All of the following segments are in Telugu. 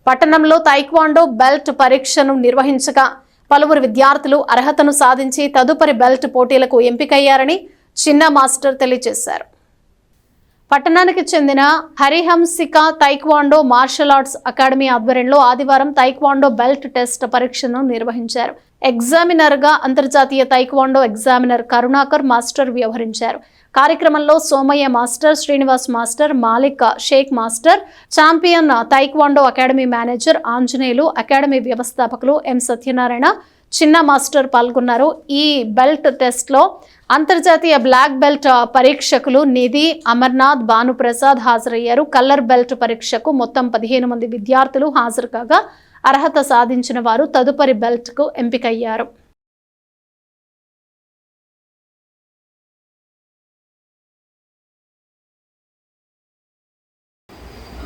పట్టణంలో తైక్వాండో బెల్ట్ పరీక్షను నిర్వహించగా పలువురు విద్యార్థులు అర్హతను సాధించి తదుపరి బెల్ట్ పోటీలకు ఎంపికయ్యారని చిన్న మాస్టర్ తెలియజేశారు. పట్టణానికి చెందిన Harihamsika taekwondo martial arts academy ఆధ్వర్యంలో ఆదివారం తైక్వాండో బెల్ట్ టెస్ట్ పరీక్షను నిర్వహించారు. ఎగ్జామినర్ గా అంతర్జాతీయ తైక్వాండో ఎగ్జామినర్ కరుణాకర్ మాస్టర్ వ్యవహరించారు. కార్యక్రమంలో Somaiah master, Srinivas master, Malik Sheikh master, champion taekwondo academy manager Anjaneyulu, academy వ్యవస్థాపకులు ఎం సత్యనారాయణ, చిన్న మాస్టర్ పాల్గొన్నారు. ఈ బెల్ట్ టెస్ట్ లో అంతర్జాతీయ బ్లాక్ బెల్ట్ పరీక్షకులు నిధి, అమర్నాథ్, భానుప్రసాద్ హాజరయ్యారు. కలర్ బెల్ట్ పరీక్షకు మొత్తం 15 మంది విద్యార్థులు హాజరు కాగా అర్హత సాధించిన వారు తదుపరి బెల్ట్ కు ఎంపికయ్యారు.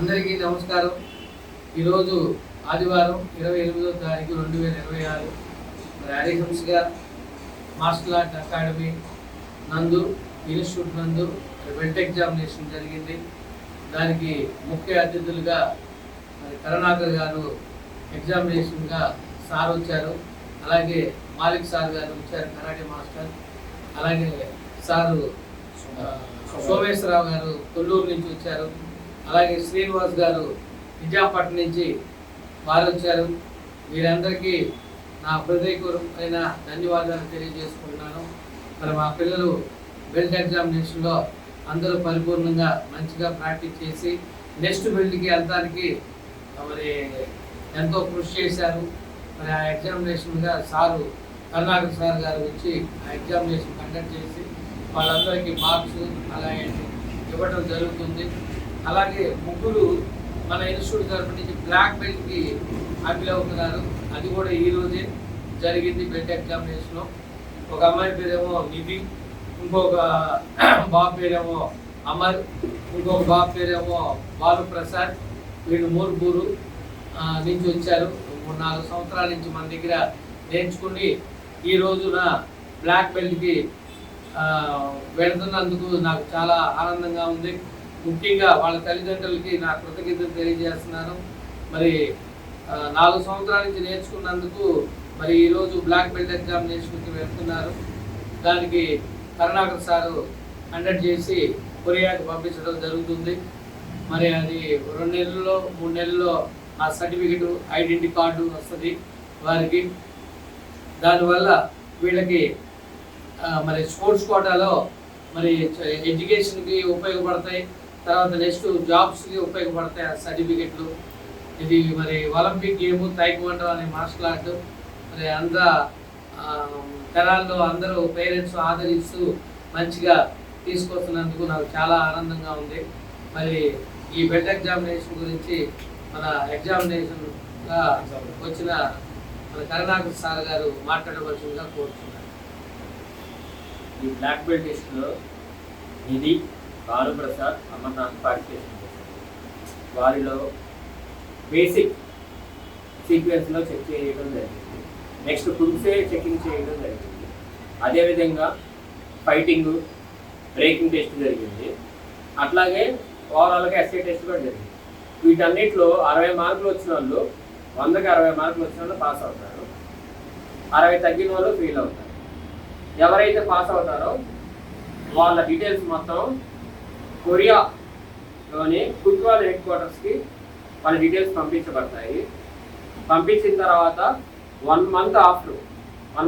అందరికీ నమస్కారం. ఈరోజు ఆదివారం 28వ తారీఖు 2026 హరిహంసిక మార్షల్ ఆర్ట్ అకాడమీ నందు ఇన్స్టిట్యూట్ నందు బెల్ట్ ఎగ్జామినేషన్ జరిగింది. దానికి ముఖ్య అతిథులుగా కరుణాకర్ గారు ఎగ్జామినేషన్గా సార్ వచ్చారు. అలాగే మాలిక్ సార్ గారు వచ్చారు, కరాటే మాస్టర్. అలాగే సారు సోమేశ్వరరావు గారు కొల్లూరు నుంచి వచ్చారు. అలాగే శ్రీనివాస్ గారు నిజాంపట్నం నుంచి వారు వచ్చారు. వీరందరికీ నా హృదయపూర్వకమైన ధన్యవాదాలు తెలియజేసుకుంటున్నాను. మరి మా పిల్లలు బెల్ట్ ఎగ్జామినేషన్లో అందరూ పరిపూర్ణంగా మంచిగా ప్రాక్టీస్ చేసి నెక్స్ట్ బెల్ట్కి వెళ్తానికి మరి ఎంతో కృషి చేశారు. మరి ఆ ఎగ్జామినేషన్గా సారు కరుణాకర్ సార్ గారు వచ్చి ఆ ఎగ్జామినేషన్ కండక్ట్ చేసి వాళ్ళందరికీ మార్క్స్ అలాగే ఇవ్వడం జరుగుతుంది. అలాగే ముగ్గురు మన ఇన్స్టిట్యూట్ తరఫు నుంచి బ్లాక్ బెల్ట్కి అప్పీల్ అవుతున్నారు. అది కూడా ఈరోజే జరిగింది బెల్ట్ ఎగ్జామినేషన్లో. ఒక అమ్మాయి పేరేమో నిధి, ఇంకొక బాబు పేరేమో అమర్, ఇంకొక బాబు పేరేమో భానుప్రసాద్. వీళ్ళు మూర్పూరు నుంచి వచ్చారు. 3-4 సంవత్సరాల నుంచి మన దగ్గర నేర్చుకుని ఈ రోజున బ్లాక్ బెల్ట్కి వెళుతున్నందుకు నాకు చాలా ఆనందంగా ఉంది. ముఖ్యంగా వాళ్ళ తల్లిదండ్రులకి నా కృతజ్ఞతలు తెలియజేస్తున్నాను. మరి 4 సంవత్సరాల నుంచి నేర్చుకున్నందుకు మరి ఈరోజు బ్లాక్ బెల్ట్ ఎగ్జామినేషన్కి వెళ్తున్నారు. దానికి కరుణాకర్ సారు కండక్ట్ చేసి కొరియాకి పంపించడం జరుగుతుంది. మరి అది 2 నెలల్లో 3 నెలల్లో ఆ సర్టిఫికెట్, ఐడెంటిటీ కార్డు వస్తుంది వారికి. దానివల్ల వీళ్ళకి మరి స్పోర్ట్స్ కోటాలో మరి ఎడ్యుకేషన్కి ఉపయోగపడతాయి, తర్వాత నెక్స్ట్ జాబ్స్కి ఉపయోగపడతాయి ఆ సర్టిఫికెట్లు. ఇది మరి ఒలింపిక్ గేమ్ తైక్వాండో అనే మార్షల్ ఆర్ట్ మరి తరాల్లో అందరూ పేరెంట్స్ ఆదరిస్తూ మంచిగా తీసుకొస్తున్నందుకు నాకు చాలా ఆనందంగా ఉంది. మరి ఈ బెల్ట్ ఎగ్జామినేషన్ గురించి మన ఎగ్జామినేషన్గా వచ్చిన మన కరుణాకర్ సార్ గారు మాట్లాడవలసిందిగా కోరుతున్నారు. ఈ బ్లాక్ బెల్ట్ టెస్ట్లో నిధి, భానుప్రసాద్, అమర్నాథ్ పార్టిసిపేషన్ చేశారు. వారిలో బేసిక్ సీక్వెన్స్లో చెక్ చేయడం జరిగింది. నెక్స్ట్ ఫుడ్సే చెకింగ్ చేయడం జరిగింది. అదేవిధంగా ఫైటింగ్, బ్రేకింగ్ టెస్ట్ జరిగింది. అట్లాగే ఓవరాల్గా ఎస్ఏ టెస్ట్ కూడా జరిగింది. వీటన్నిటిలో 60 మార్కులు వచ్చిన వాళ్ళు 100కి 60 మార్కులు వచ్చిన వాళ్ళు పాస్ అవుతారు. 60 తగ్గిన వాళ్ళు ఫెయిల్ అవుతారు. ఎవరైతే పాస్ అవుతారో వాళ్ళ డీటెయిల్స్ మొత్తం కొరియాలోని ఫుట్బాల్ హెడ్ క్వార్టర్స్కి వాళ్ళ డీటెయిల్స్ పంపించబడతాయి. పంపించిన తర్వాత 1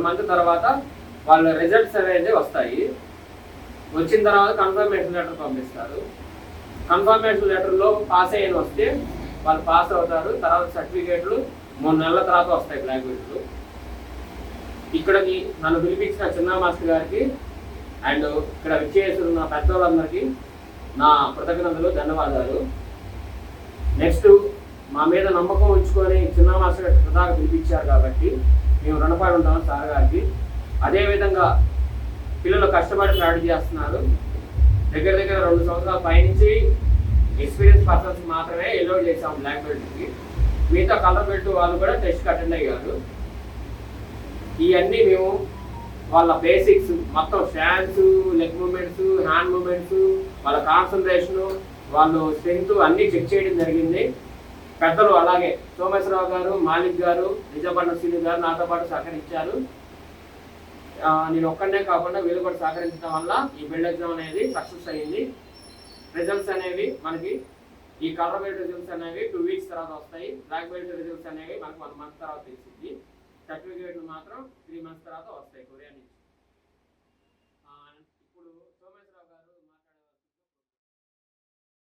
మంత్ తర్వాత వాళ్ళ రిజల్ట్స్ అనేది వస్తాయి. వచ్చిన తర్వాత కన్ఫర్మేషన్ లెటర్ పంపిస్తారు. కన్ఫర్మేషన్ లెటర్లో పాస్ అయ్యని వస్తే వాళ్ళు పాస్ అవుతారు. తర్వాత సర్టిఫికేట్లు 3 నెలల తర్వాత వస్తాయి బ్లాక్ బెల్ట్లు. ఇక్కడికి నన్ను పిలిపించిన చిన్న మాస్టర్ గారికి అండ్ ఇక్కడ విచ్చేస్తున్న పెద్దవాళ్ళందరికీ నా కృతజ్ఞతలు, ధన్యవాదాలు. నెక్స్ట్ మా మీద నమ్మకం ఉంచుకొని చిన్న మాస్టర్ గారు ప్రధాన పిలిపించారు కాబట్టి మేము రుణపడి ఉంటాము సార్ గారికి. అదేవిధంగా పిల్లలు కష్టపడి స్టార్ట్ చేస్తున్నారు. దగ్గర 2 సంవత్సరాల పైనుంచి ఎక్స్పీరియన్స్ పర్సన్స్ మాత్రమే ఎలో చేసాము బ్లాక్ బెల్ట్కి. మిగతా కలర్ బెల్ట్ వాళ్ళు కూడా టెస్ట్కి అటెండ్ అయ్యారు. ఇవన్నీ మేము వాళ్ళ బేసిక్స్ మొత్తం stands, leg movements, hand movements, వాళ్ళ కాన్సన్ట్రేషను, వాళ్ళు స్ట్రెంగ్త్ అన్నీ చెక్ చేయడం జరిగింది. పెద్దలు అలాగే సోమేశ్వరరావు గారు, మాలిక్ గారు, నిజాపట్నం శ్రీను గారు నాతో పాటు సహకరించారు. నేను ఒక్కడనే కాకుండా వీళ్ళు కూడా సహకరించడం వల్ల ఈ బిల్డ్ ఎగ్జామ్ అనేది సక్సెస్ అయ్యింది. రిజల్ట్స్ అనేవి మనకి ఈ కలర్ బెల్ట్ రిజల్ట్స్ అనేవి 2 weeks తర్వాత వస్తాయి. బ్లాక్ బెల్ట్ రిజల్ట్స్ అనేవి మనకు 1 month తర్వాత తెలిసింది. సర్టిఫికేట్లు మాత్రం 3 months తర్వాత వస్తాయి కొరియా నుంచి.